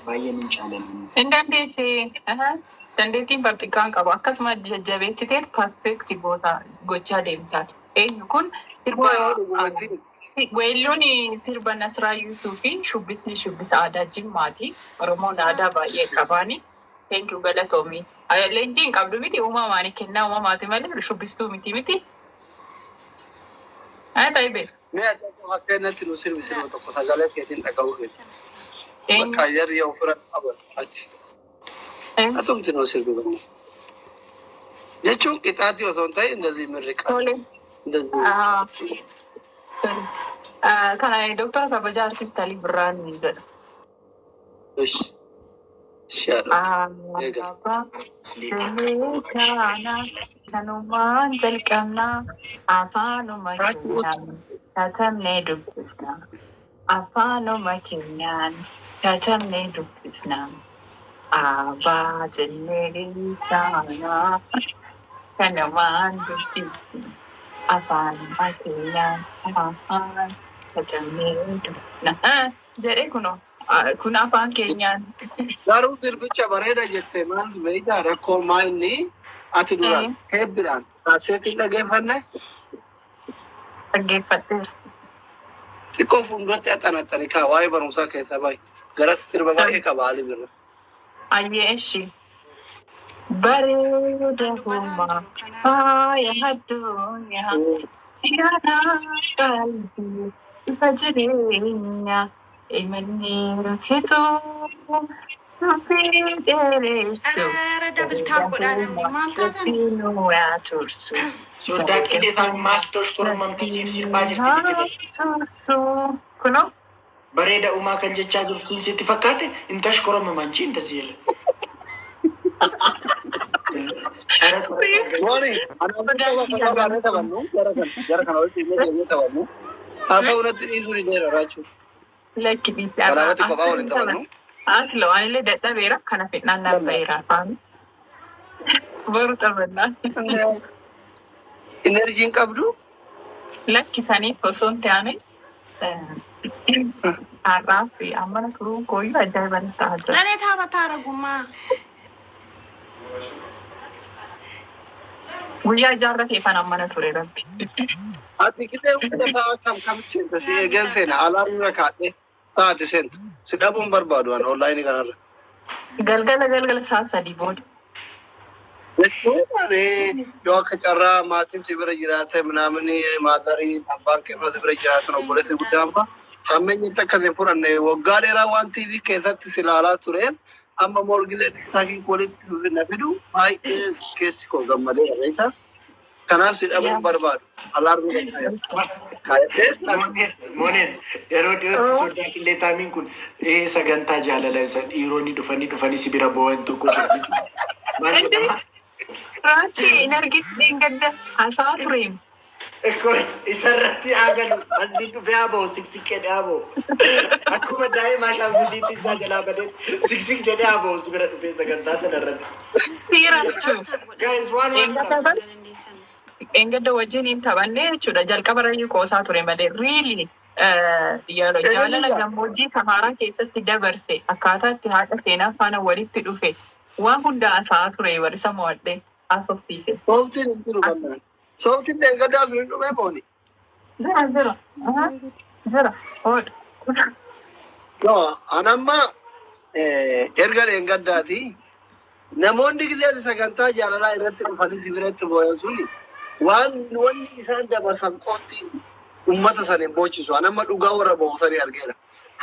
baay'ee min caalan. Dandeessi. Dandeettiin barxiqqaan qabu akkasuma jajjabeessiteet perfekti gochaa deemtaadha. Eenyu kun sirba weelluun sirba Nasraa Yuusuu fi shubbisni shubbisa aadaa Jimmaati. Oromoon aadaa baay'ee qabaani. Thank you galatoomii. Leenjii hin qabdu miti uumamaan kennaa uumamaati malee shubbistuu miti. Ta'ibe. Mee akka innatti nu sirba tokko sagalee keetiin dhaga'uu fedha. Bakka yerri yoo fira qaban achi. Atumti nu sirbi bakka. Jechuun qixaatii osoo hin ta'in indazii mirriqa. Kana Dr. Kabajaa Artist Alii Birraan jedha. Kanumaan jalqabnaa afaanuma keenyaan katabnee dubbisnaa. Afaanuma keenyaan katabnee dubbisnaa. Abaa jennee dhiisaanaa kanumaan dubbisnaa. Afaanuma keenyaan katabnee dubbisnaa. Jedhee kun afaan keenyaan. Garuu sirbicha bareeda jettee maal beeydaa rakkoo maa inni ati duraan heebbidhaan kaaseetiin dhageeffanne? Dhaggeeffatteera. Xiqqoo fuulduratti axanaxani kaa waa'ee barumsaa keessaa baay'ee gara sirba baay'ee qaba Alii Birraa. Ayyee ishii. Bareeda hummaa faaya addunyaa yaada qalbii ifa jireenyaa imalli rafetuu rafee dheeressu waa tursu. Sodaa qindeeffame maal toshkoro mamtisiif sirbaa jirti. Kunoo? Bareeda uumaa kan jechaa jirtu sitti fakkaate hin toshkoro mamanchi hin tasiyela. Wani, ana baay'ee taphannu jara kana walitti illee taphannu. Haa ta'u irratti dhiisuu ni dheera raachuu. Lakki dhiisee Kanaafatti kophaa waliin taphannu. Aslo anillee dadhabeera kana fedhaan nabbayeera afaan. Boru taphannaa. Enerjiin qabdu? Lakkisaniif osoo hin taane har'aa fi ammana turuun kooyyuu ajaa'iban ta'aa jira. Nani taphataa ragummaa. Guyyaa ijaarra keefan ammana ture rabbi. Ati kitee hunda ta'a kam seenta si eegan seena alaarra kaadhee taate seenta. Si dhabuun barbaadu an onlaayinii kanarra. Galgala saa sadii booda. Jechuun yoo akka carraa maatiin si bira jiraate minaaminii maatarii abbaan keessa si bira jiraatan obboleetti guddaan fa'a. Hammeenyitti akkasiin fudhanne waggaa dheeraa waan TV keessatti si ilaalaa tureen amma morgilee tiktaakiin walitti na fidu baay'ee keessi koo gammadee dhabeeta. Kanaaf si dhabuun barbaadu. Alaarri Moneen yeroo dhiyootti sodaa qilleetaamiin kun sagantaa jaalala isa dhiironni dhufanii si bira bo'an tokko jiru. Maal jedhama? Raachi hin argisiin gadda haasaa tureem. Isarratti agalu asli dhufee aboo siksik jedhee aboo. Akkuma daa'ima shaangulliitti isaa jalaa badee siksik jedhee aboo si bira dhufee sagantaa sanarratti. Siirachuu. Guys waan Engadda wajjin hin taphanne jechuudha. Jalqaba rayyuu qoosaa ture malee riili yeroo jaalala gammoojjii Saharaa keessatti dabarse akkaataa itti haadha seenaa faana walitti dhufe waan hunda haasa'aa ture warisa mo'adhee haasofsiise. Sooftiin hin jiru bannaan. Sooftiin deengaddaa sun hin dhumee booni. Jira. Yoo anamma erga deengaddaati namoonni gisee sagantaa jaalalaa irratti dhufanii si biratti boo'an suni wanni isaan dabarsan qofti ummata sana hin boochisu. Anamma dhugaa warra boosanii argeera.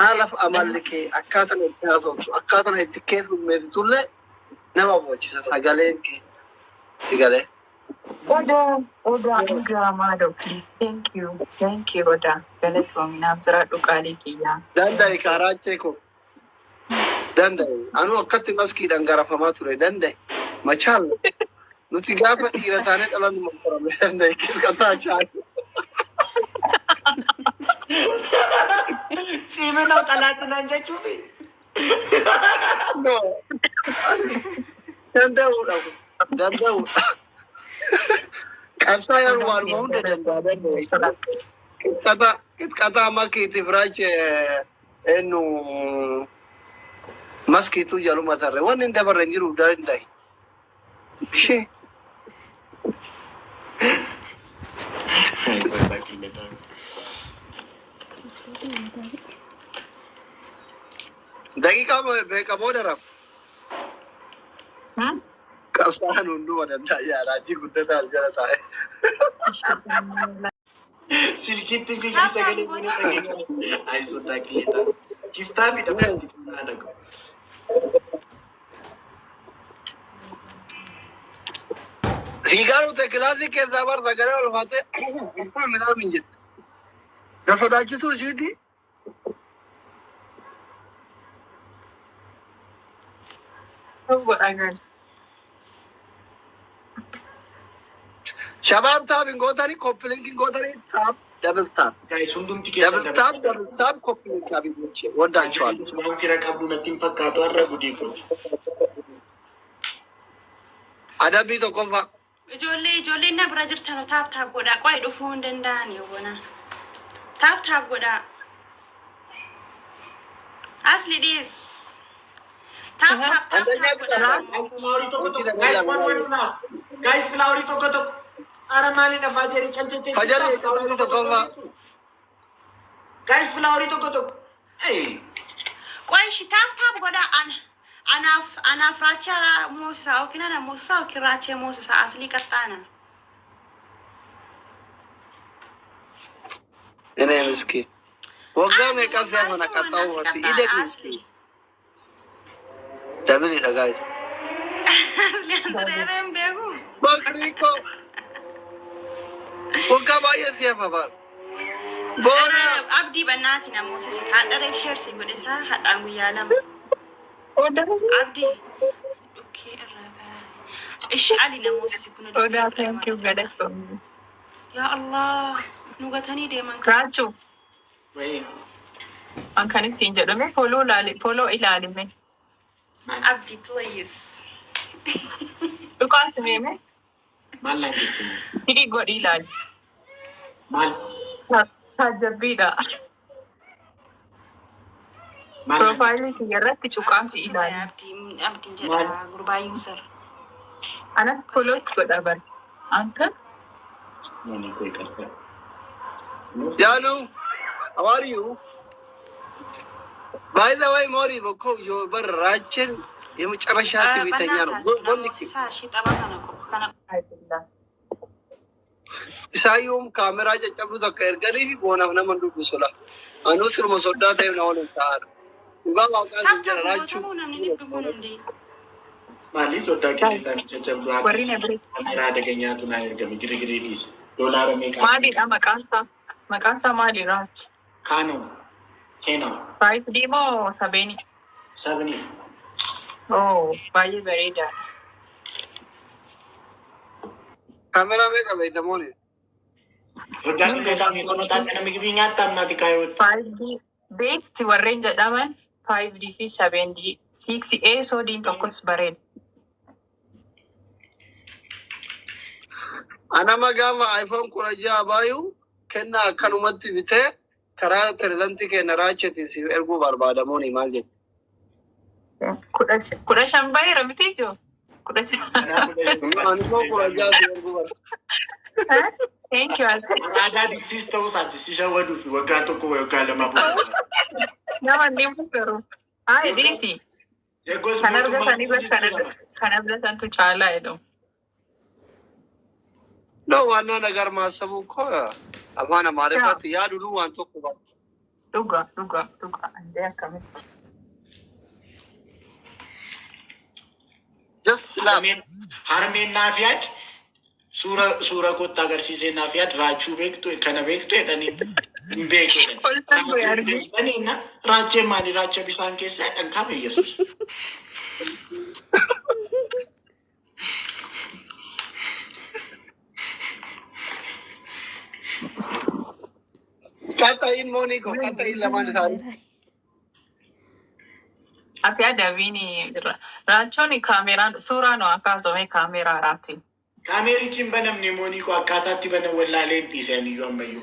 Haala amalli kee akkaataan itti haasoftu akkaataan itti keessummeessitullee nama bochisa sagaleen kee si galee. Oda drama please. Thank you, Oda. Galatoominaaf jira dhuqaalii kiyyaa. Danda'e kaaraachee koo. Danda'e. Anu akkatti maskiidhaan garafamaa ture. Danda'e. Machaal. Nuti gaafa dhiira taanee dhalannu mamfarame. Danda'e. Kirqataa chaal. Siimeenoo xalaatinaan jechuufi. Danda'uudha. Qabsaa yeroo waan hunda danda'a. Qixxataa amma keetiif raache eenyu maskiituu jaluma tarre wanni hin dabarre hin jiru danda'e. Ishee daqiiqaa meeqa booda rafu? Qabsaan hunduma danda'a yaaraajii guddataa as jala taa'e. Silkitti fiigii sagalee mana dhageenya. Ayi sodaa qilleeta. Kiftaa fi dhabatti fuulaa dhagu. Fiigaan ute kilaasii keessaa barta gara olfaatee midhaan hin jette. Na sodaachisuu ishiiti. Shabaab taap hin gootanii koppiliinki hin gootanii taap dabal taap. Guys, hundumti keessa Dabal taap koppiliinki taap hin gochee waddaachwaal. Waan fira qabdu natti hin fakkaatu har'a gudii kun. Adabbii tokkoffaa. Ijoollee na bira jirtan taap godhaa. Qo'ee dhufuu hin danda'an yoona. Taap godhaa. Asli dhiyees. Taap godhaa. Guys, floweri tokko. Ara maali na fajari calcete. Fajarri qabdu tokkoffaa. Guys, floweri tokko. Hey. Qo'ee shi taap godhaa. Anaaf raachaa Muusaa yookiin ana Muusaa yookiin raachee Muusaa asli qaxxaana. Ene miskiin. Waggaa meeqa seefa na qaxxaa'u wati idee Dabaliidha guys. Asli anta deebiin beeku. Bakri ko. Waggaa baay'ee seefa baal. Boona. Abdii bannaati na Muusaa haadharee sheersi godhesaa haadhaan guyyaa lama. Abdii. Okay, irraa baate. Ishi Ali na Muusaa kun. Odaa thank you gadatoomne. Yaa Allah. Nu gatanii deeman. Raachuu Wait. an kan isin jedhame foloo ilaalime. Abdi, please. Dhukaan simeeme Maal lang jettu? hidhii godhi ilaali. Maal? Taajjabbiidha. Maal? Profaayilii kiyya irratti cuqaansi ilaali. Abdiin jedha gurbaa user. Anas foloos godha bari. Anka Moni koi karta. Yalu, how are you? By the way, Mori, boko yo bar Rachel, የመጨረሻት ቤተኛ ነው። ኢሳዩም ካሜራ ጨጨብሉ ተከ ኤርገኒ ቦናፍ ነመንዱ ቢሶላ አኑ ስር መሶዳ ታይም ነው ነው ታር ኡጋ ዋቃ ጀራራችሁ ማሊ ሶዳ ከሊታን ጨጨብሉ ወሪነ ብሬት ካሜራ አደገኛቱ ና ኤርገሚ ግሪግሪ ዲስ ዶላር ሜካ ማዲ መቃንሳ ማሊ ራች ካኖ ኬኖ ፋይት ዲሞ ሰቤኒ ሰብኒ Oh, baay'ee bareeda. ካሜራ ሜካ በይተሞኔ ወዳት ሜካ ሜኮኖታ ከነ ምግቢኛ ታማቲ ካይወት 5D best warreen jedhaman 5D fi 7D 6A soodiin tokkos bareeda. anama gaafa iPhone kuraja bayu kenna akkanumatti bite karaa pirezidantii kenna raacheti si ergu barbaadamooni maal jedhe Kudha shan baay'eera miti ijoo. anuma kuraja si ergu barbaadamooni Thank you. Ada diksis ta'uu isaati si shawwaduu fi waggaa tokko waggaa lama booda. Nama ni mukaru. Hai diisi. Kan argatan irra kan argatantu caalaa jedhu. ነው ዋና ነገር ማሰቡ እኮ አፋን አማርኛት ያዱሉ ዋንቶ እኮ Dhuga. Andee akkamitti. just la Harmeen naaf yaad suura kottaa agarsiisee naaf yaad raachuu beektu kana beektu jedhanii hin beeku jedhanii raachee maali raacha bishaan keessaa jedhan kame Yesuus. katain moniko katain laman tari Ati adabini raachoon kaameraan suuraa nu akaasome kaameraa raati. Kaamerichiin banamne moonii koo akkaataatti bana wallaaleen dhiisan iyyuu ammayyuu.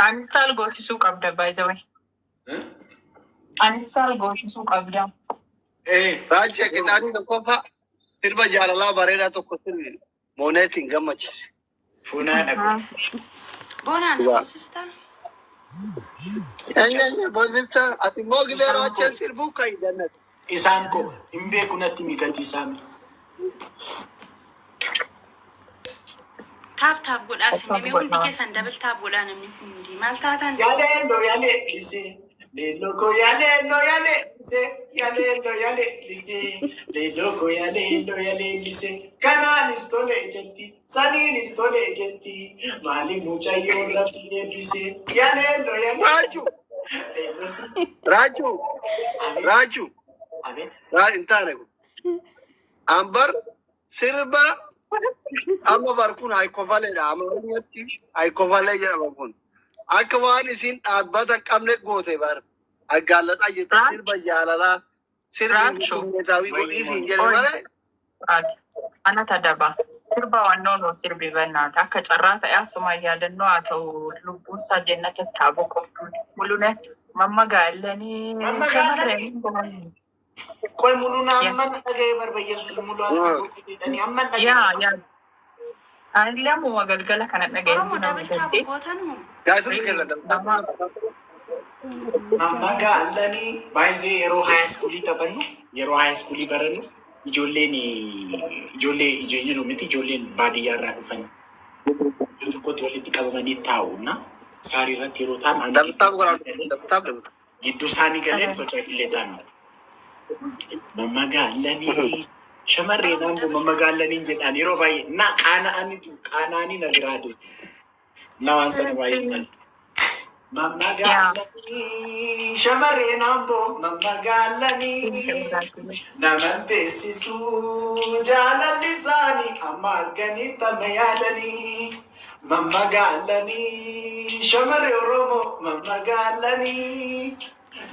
Anis taal goosisuu qabda by the way. Anis taal goosisuu qabda. Raachee qixaanii tokkoffaa sirba jaalalaa bareedaa tokko sirbi mooneetiin gammachiise. Funaa dhagu. Bonaan hoosistaa. Boosista ati immoo gibee raacheen sirbuu kan jannatu. Isaan ko hin beeku natti migati isaan. Taap godhaa simee hundi keessan dabil taap godhaa namni hundi maal taatan. Yale lise. Leloko yale lise. Yale lise. Leloko yale lise. Kanaanis tole jetti. Saniinis tole jetti. Maali mucayyoo rafi lise. Yale. Raaju. Intaane kun. Ambar sirba amma barkun haykofaleedha. Ammayyaatti haykofalee jedhama kun. Akka waan isin dhaabbata qabne goote bar. Aggaalaxaa jette sirba jaalalaa. Sirbi meetaawii godhiitiin jedhe malee. Ana tadaba. Sirba wannoon sirbi bannaadha. Akka carraa ta'e asuma yaadannoo haa ta'u lubbuusaa jennata taaboo qoftuun. Mul'une mamma gaallanii. Koy mul'una amma dhaga'ee barba Yesuus mul'una amma dhaga'ee. Yaa. Anillee ammoo galgala kana dhaga'ee. Oromoo dabil taap gootanuu. Gaazexuu kenna Mamma gaallanii baay'ee yeroo haayiskuulii taphannu yeroo haayiskuulii barannu ijoollee jiru miti ijoolleen baadiyyaa irraa dhufan iddoo tokkotti walitti qabamanii taa'uuna saarii irratti yeroo ta'an gidduu isaanii galeen socho'aa illee ta'an. Mamma gaallanii shamarree naannoo mamma gaallanii jedhaan yeroo baay'ee na qaana'anii na biraa deemu. Na waan sana baay'ee. Mamma gaallanii shamarree naannoo mamma gaallanii naman teessisuu jaalalli isaanii amma arganii tamma yaadanii. Mamma gaallanii shamarree Oromoo mamma gaallanii.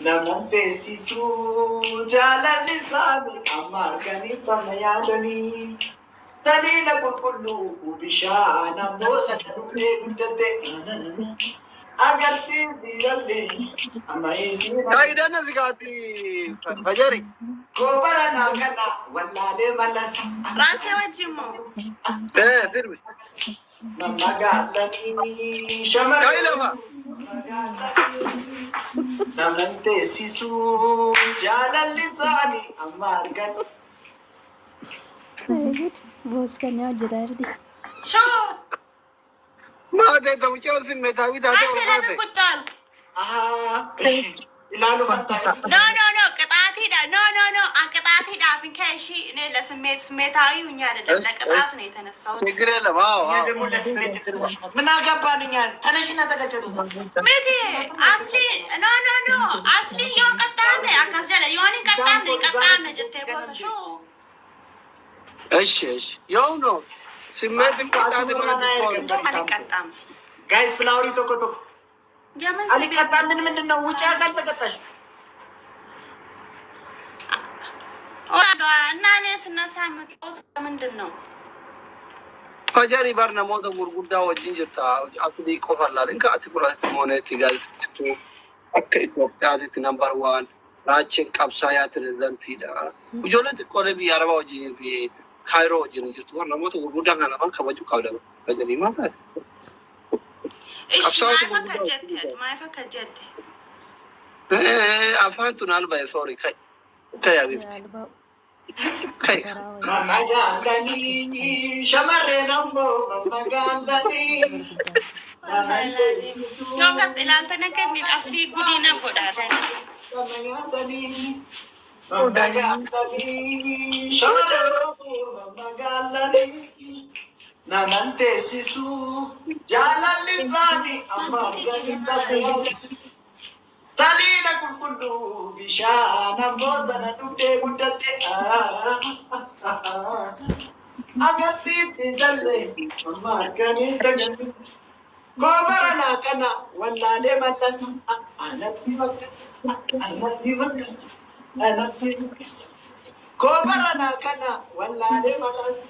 Naman teessisuu jaalalli isaanii amma arganii tamma yaadanii. Taliila qulqulluu bishaan ammoo sana dhugdee guddatte. Agartiin biyyallee amma eessi. Kaayidaan as gaati fajari. Goobara naakana wallaalee malasa. Raachee wajjin moo? Sirbi. Mamma gaallanii shamarree. Kaayilama. Naman teessisuu jaalalli isaanii amma argan. Booskanyaa hojjetaa Shoo. Maatee ta'uucee olfin meetaawii taatee Raachee olfaate. lafa kuchaal. Ilaalu fantaa. No, qixaatiidha. No. An qixaatiidhaaf hin keeshii ne la smeetaawii hunyaa dadhabla qixaat ne የተነሳው ችግር የለም። አዎ ደግሞ ለስሜት ምን አገባን እኛ ተነሽና ተቀጨቱ ምቲ አስሊ ኖ አስሊ ዮን ቀጣነ አካስ ጀለ ዮን ቀጣነ ጀቴ ቦሰ ሹ እሺ ያው ነው ስሜት እንቅጣት ማለት ነው። አልቀጣም ጋይስ ፍላወሪ ቶኮ የምን አልቀጣም ምንድን ነው ውጪ አካል ተቀጣሽ እና እኔ ስነሳ የምትወጥ ምንድን ነው? ፈጀሪ ባር namoota gurguddaa wajjin jirta akkuma qofallaan inka ati fudhate moonetti gaazexeessituu akka Itoophiyaatti nambar waan raacheen qabsaayaa pirezidantiidha. Ijoollee xiqqoolee biyya Arabaa wajjin fi Kaayiroo wajjin jirtu warra namoota gurguddaa kana afaan kabajuu qabda. Fajanii maal taate? Maaf akka jette? Afaan tun alba'e soori kai abibti. Kai. Mamma gaallanii shamarree naannoo mamma gaallanii. Yoo qabxe ilaaltana kenni asii gudiina godhaatan. Mamma gaallanii shamarree naannoo mamma gaallanii. Naman teessisuu jaalalli isaanii amma arganii taphee. Taliila qulqulluu bishaan ammoo sana dhugdee guddatte. Agartiitti jallee amma arganii tajaajila. Goobara naakana wallaalee mallasa. Anatti fakkeessa. Goobara naakana wallaalee mallasa.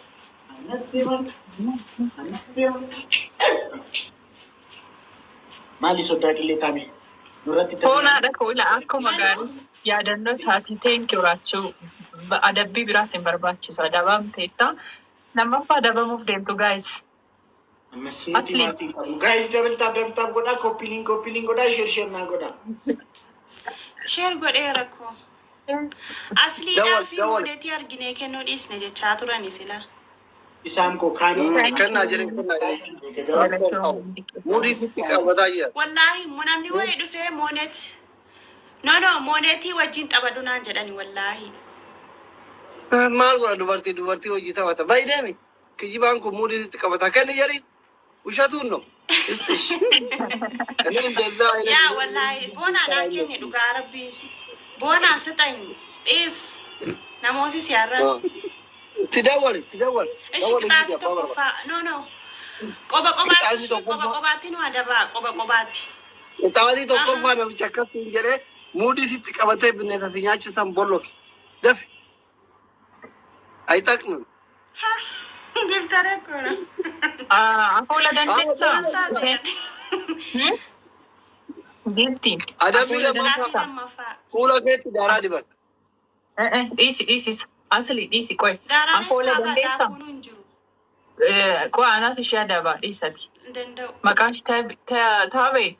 Maali sodaa qillee taame? Fuunaadha kuula akkuma gaarii. yaadannoo isaatii teenkiraachuu adabbii biraas hin barbaachisu. Adabam teetta lammaffaa adabamuuf deemtu gaayis. Guys, double tap goda, copy link goda, share na goda. Share godhee rakkoo. Asliidhaa fi moodeetii arginee kennuu dhiisne jechaa turani sila. Isaan ko kaanii. Kennaa jiran. Mudiitti qabataa jira. Wallaahi namni wayii dhufee mooneet. No, mooneetii wajjin taphadhu naan jedhani wallaahi. Maal godha dubartii hojii taphata. Baay'ee deemi. Kijibaan kun mudiitti qabataa kenni jedhani. Ushatuun no. Yaa wallaahi boonaa naa kenni dhugaa rabbii. Boonaa sixan dhiis namooti siyaarra. Tidawwal. Ishi qixaati tokkoffaa. No. Qoba qobaatti nu adabaa qoba qobaatti. Qixaati tokkoffaa namicha akkasiin jedhee mudiitti qabatee bineensa si nyaachisan bolloki. Dafi. Ay taqnu. Giftare koora. Afuula dandeessaa? Gifti. Adabbii lammaffaa fuula keetti daaraa dibata. Dhiisi. Asli dhiisi qoy. Daaraan Afuula isaa dandeessaa? baadhaa kunuun jiru. Qoy anaatu ishee adabaa dhiisati. Danda'u. Maqaan ishee taabee?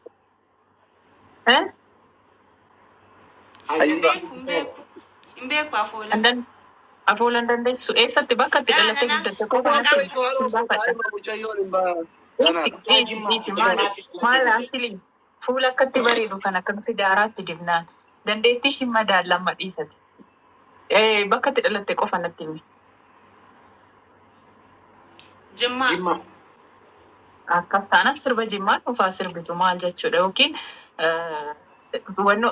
Hin beeku afuula. Afuula hin dandeessu. Eessatti bakka itti dhalattee guddatte qofa maal asli fuula akkatti bareedu kan akkamitti daaraatti dibnaan dandeettii ishii madaallamma dhiisati. Bakka itti dhalatte qofa natti himi. Jimmaa. Akkas taanaaf sirba jimmaan dhufaa sirbitu maal jechuudha yookiin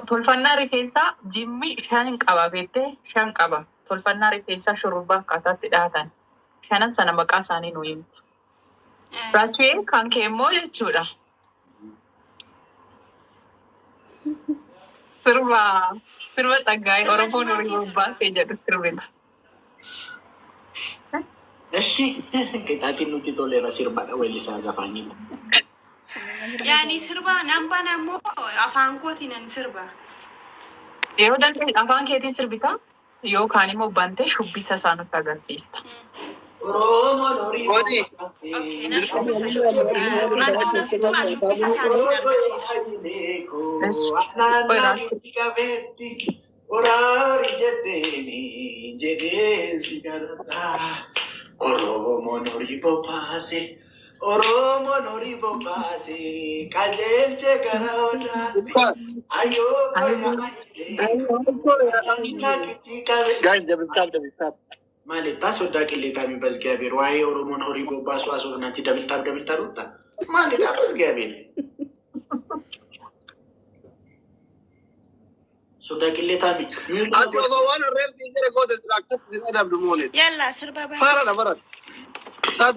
tolfannaa rifeensaa jimmi 5 qaba beektee 5 qaba. Tolfannaa rifeensaa shurrubbaa akkaataatti dhaatan. 5 sana maqaa isaanii nu himtu. Raachuu kan kee immoo jechuudha. Sirba Tsaggaayee Oromoon horii bobbaasee jedhu sirbita. Eshi, qixaatiin nuti toleera sirbaadha weellisaa afaaniin. Yaani sirba nambaan ammoo afaan kootiin sirba. Yeroo dandeenye afaan keetiin sirbitaa yookaan immoo bantee shubbisa isaa nutti agarsiista. Oromoon horii Okay, na shubbisa duraachuudhaaf ittuma shubbisa isaanii sin agarsiisa. Naannoo qabeetti waraari jedheeni jedheesi garataa. Oromoon horii bobbaase qajeelche gara odaatti ayyoo Guys, double tap. Maalita sodaa qilleetaa mi basgaabeer waa'ee Oromoon horii bobbaasu haasoo naatti double tap utta maalidha basgaabeer sodaa qilleetaa mi Ati waan reef jira goote akkatti sin adabdu moonet. Yalla sirba bara. Faara. Saat